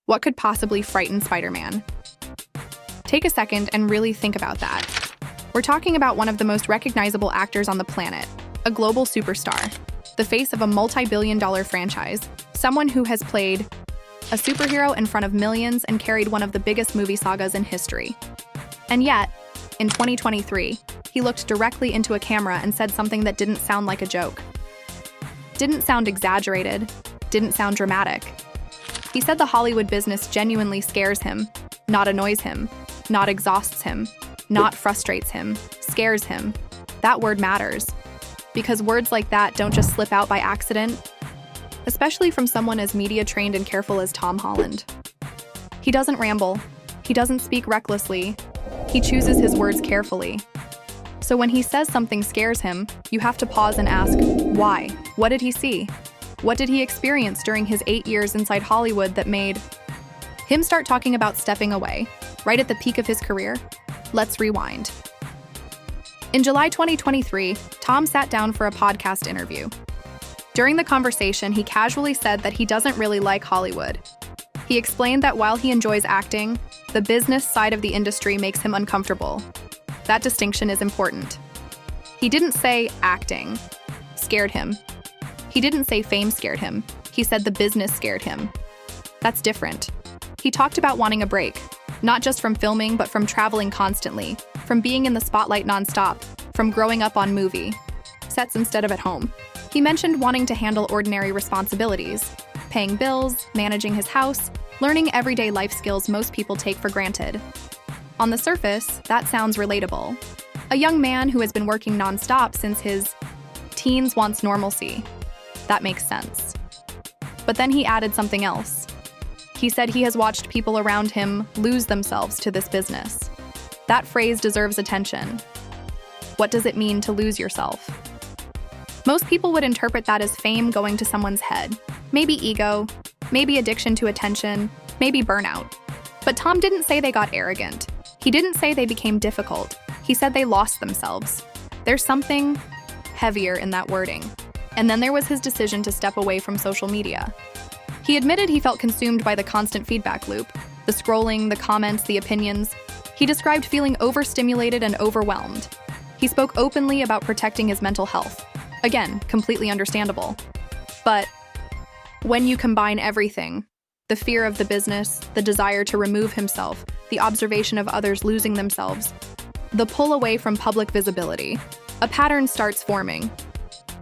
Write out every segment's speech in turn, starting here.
What could possibly frighten Spider-Man? Take a second and really think about that. We're talking about one of the most recognizable actors on the planet, a global superstar, the face of a multi-billion-dollar franchise, someone who has played a superhero in front of millions and carried one of the biggest movie sagas in history. And yet, in 2023, he looked directly into a camera and said something that didn't sound like a joke. Didn't sound exaggerated, didn't sound dramatic. He said the Hollywood business genuinely scares him, not annoys him, not exhausts him, not frustrates him, scares him. That word matters. Because words like that don't just slip out by accident, especially from someone as media-trained and careful as Tom Holland. He doesn't ramble. He doesn't speak recklessly. He chooses his words carefully. So when he says something scares him, you have to pause and ask, why? What did he see? What did he experience during his 8 years inside Hollywood that made him start talking about stepping away, right at the peak of his career? Let's rewind. In July 2023, Tom sat down for a podcast interview. During the conversation, he casually said that he doesn't really like Hollywood. He explained that while he enjoys acting, the business side of the industry makes him uncomfortable. That distinction is important. He didn't say acting scared him. He didn't say fame scared him. He said the business scared him. That's different. He talked about wanting a break, not just from filming, but from traveling constantly, from being in the spotlight nonstop, from growing up on movie sets instead of at home. He mentioned wanting to handle ordinary responsibilities, paying bills, managing his house, learning everyday life skills most people take for granted. On the surface, that sounds relatable. A young man who has been working nonstop since his teens wants normalcy. That makes sense. But then he added something else. He said he has watched people around him lose themselves to this business. That phrase deserves attention. What does it mean to lose yourself? Most people would interpret that as fame going to someone's head. Maybe ego, maybe addiction to attention, maybe burnout. But Tom didn't say they got arrogant. He didn't say they became difficult. He said they lost themselves. There's something heavier in that wording. And then there was his decision to step away from social media. He admitted he felt consumed by the constant feedback loop, the scrolling, the comments, the opinions. He described feeling overstimulated and overwhelmed. He spoke openly about protecting his mental health. Again, completely understandable. But when you combine everything, the fear of the business, the desire to remove himself, the observation of others losing themselves, the pull away from public visibility, a pattern starts forming.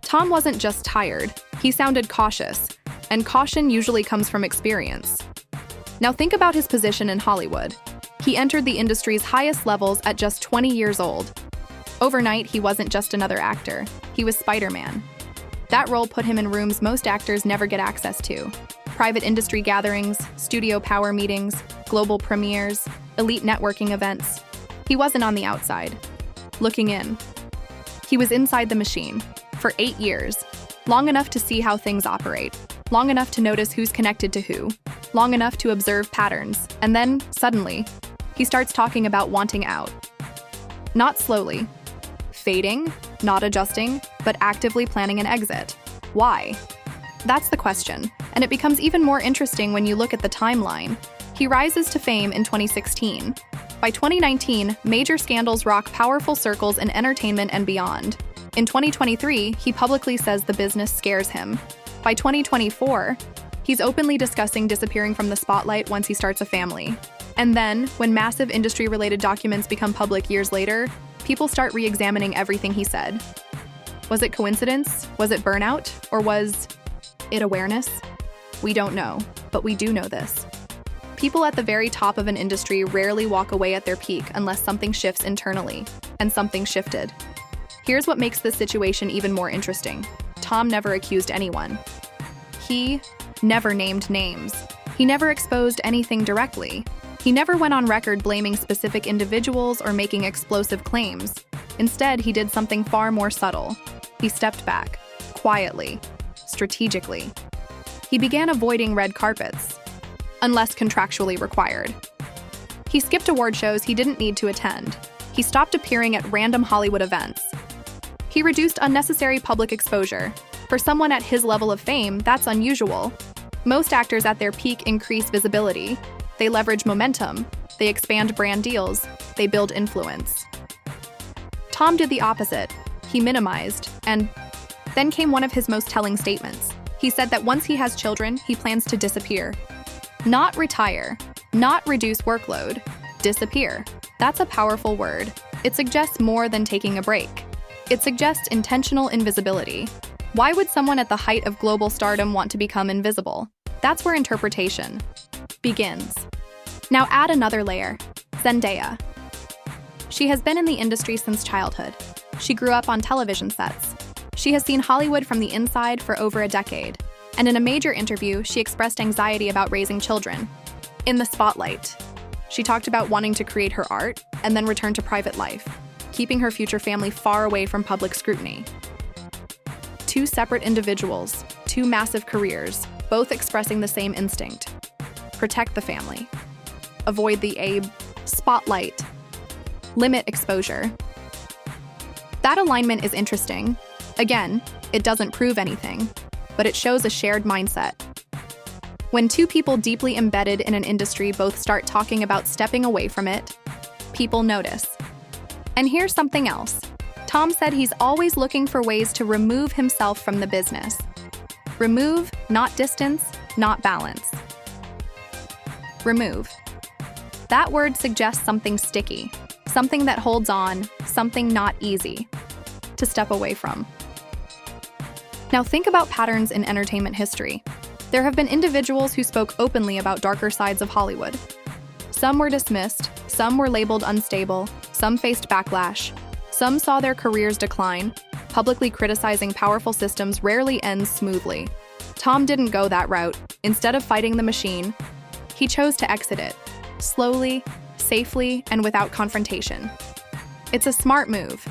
Tom wasn't just tired, he sounded cautious, and caution usually comes from experience. Now think about his position in Hollywood. He entered the industry's highest levels at just 20 years old. Overnight, he wasn't just another actor. He was Spider-Man. That role put him in rooms most actors never get access to. Private industry gatherings, studio power meetings, global premieres, elite networking events. He wasn't on the outside, looking in. He was inside the machine for 8 years, long enough to see how things operate, long enough to notice who's connected to who, long enough to observe patterns, and then, suddenly, he starts talking about wanting out. Not slowly, fading, not adjusting, but actively planning an exit. Why? That's the question, and it becomes even more interesting when you look at the timeline. He rises to fame in 2016. By 2019, major scandals rock powerful circles in entertainment and beyond. In 2023, he publicly says the business scares him. By 2024, he's openly discussing disappearing from the spotlight once he starts a family. And then, when massive industry-related documents become public years later, people start re-examining everything he said. Was it coincidence? Was it burnout? Or was it awareness? We don't know, but we do know this. People at the very top of an industry rarely walk away at their peak unless something shifts internally, and something shifted. Here's what makes this situation even more interesting. Tom never accused anyone. He never named names. He never exposed anything directly. He never went on record blaming specific individuals or making explosive claims. Instead, he did something far more subtle. He stepped back, quietly, strategically. He began avoiding red carpets, unless contractually required. He skipped award shows he didn't need to attend. He stopped appearing at random Hollywood events. He reduced unnecessary public exposure. For someone at his level of fame, that's unusual. Most actors at their peak increase visibility. They leverage momentum. They expand brand deals. They build influence. Tom did the opposite. He minimized, and then came one of his most telling statements. He said that once he has children, he plans to disappear. Not retire, not reduce workload, disappear. That's a powerful word. It suggests more than taking a break. It suggests intentional invisibility. Why would someone at the height of global stardom want to become invisible? That's where interpretation begins. Now add another layer, Zendaya. She has been in the industry since childhood. She grew up on television sets. She has seen Hollywood from the inside for over a decade. And in a major interview, she expressed anxiety about raising children. In the spotlight, she talked about wanting to create her art and then return to private life, keeping her future family far away from public scrutiny. Two separate individuals, two massive careers, both expressing the same instinct. Protect the family. Avoid the spotlight. Limit exposure. That alignment is interesting. Again, it doesn't prove anything, but it shows a shared mindset. When two people deeply embedded in an industry both start talking about stepping away from it, people notice. And here's something else. Tom said he's always looking for ways to remove himself from the business. Remove, not distance, not balance. Remove. That word suggests something sticky, something that holds on, something not easy to step away from. Now think about patterns in entertainment history. There have been individuals who spoke openly about darker sides of Hollywood. Some were dismissed, some were labeled unstable, some faced backlash, some saw their careers decline. Publicly criticizing powerful systems rarely ends smoothly. Tom didn't go that route. Instead of fighting the machine, he chose to exit it, slowly, safely, and without confrontation. It's a smart move.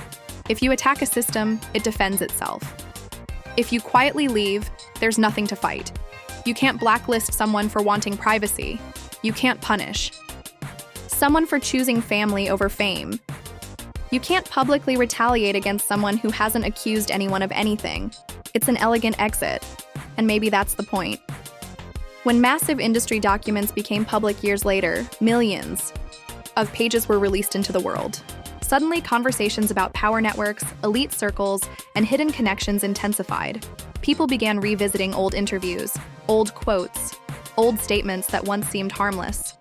If you attack a system, it defends itself. If you quietly leave, there's nothing to fight. You can't blacklist someone for wanting privacy. You can't punish someone for choosing family over fame. You can't publicly retaliate against someone who hasn't accused anyone of anything. It's an elegant exit, and maybe that's the point. When massive industry documents became public years later, millions of pages were released into the world. Suddenly, conversations about power networks, elite circles, and hidden connections intensified. People began revisiting old interviews, old quotes, old statements that once seemed harmless.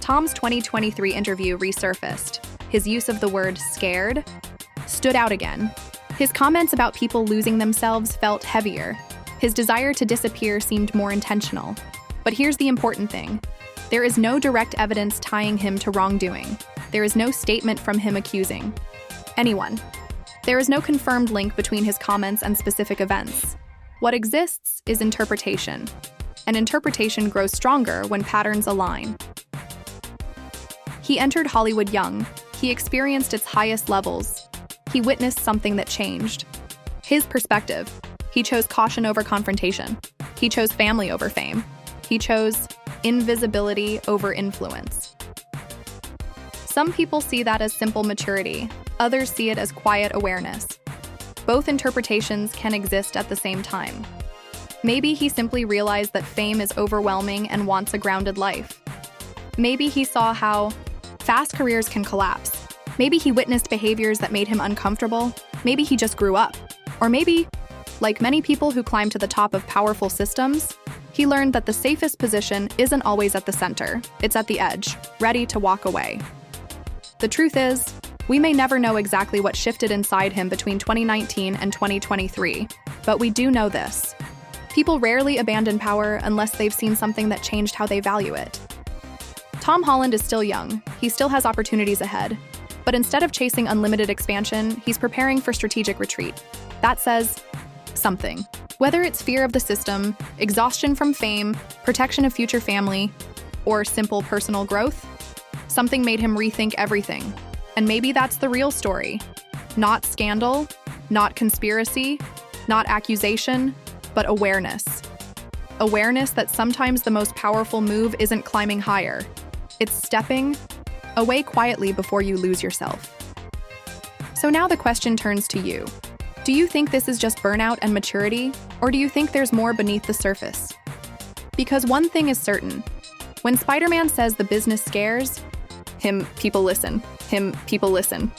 Tom's 2023 interview resurfaced. His use of the word scared stood out again. His comments about people losing themselves felt heavier. His desire to disappear seemed more intentional. But here's the important thing. There is no direct evidence tying him to wrongdoing. There is no statement from him accusing anyone. There is no confirmed link between his comments and specific events. What exists is interpretation, and interpretation grows stronger when patterns align. He entered Hollywood young. He experienced its highest levels. He witnessed something that changed. His perspective. He chose caution over confrontation. He chose family over fame. He chose invisibility over influence. Some people see that as simple maturity. Others see it as quiet awareness. Both interpretations can exist at the same time. Maybe he simply realized that fame is overwhelming and wants a grounded life. Maybe he saw how fast careers can collapse. Maybe he witnessed behaviors that made him uncomfortable. Maybe he just grew up. Or maybe, like many people who climb to the top of powerful systems, he learned that the safest position isn't always at the center. It's at the edge, ready to walk away. The truth is, we may never know exactly what shifted inside him between 2019 and 2023, but we do know this. People rarely abandon power unless they've seen something that changed how they value it. Tom Holland is still young. He still has opportunities ahead. But instead of chasing unlimited expansion, he's preparing for strategic retreat. That says something. Whether it's fear of the system, exhaustion from fame, protection of future family, or simple personal growth, something made him rethink everything. And maybe that's the real story. Not scandal, not conspiracy, not accusation, but awareness. Awareness that sometimes the most powerful move isn't climbing higher. It's stepping away quietly before you lose yourself. So now the question turns to you. Do you think this is just burnout and maturity, or do you think there's more beneath the surface? Because one thing is certain. When Spider-Man says the business scares, him, people listen. Him, people listen.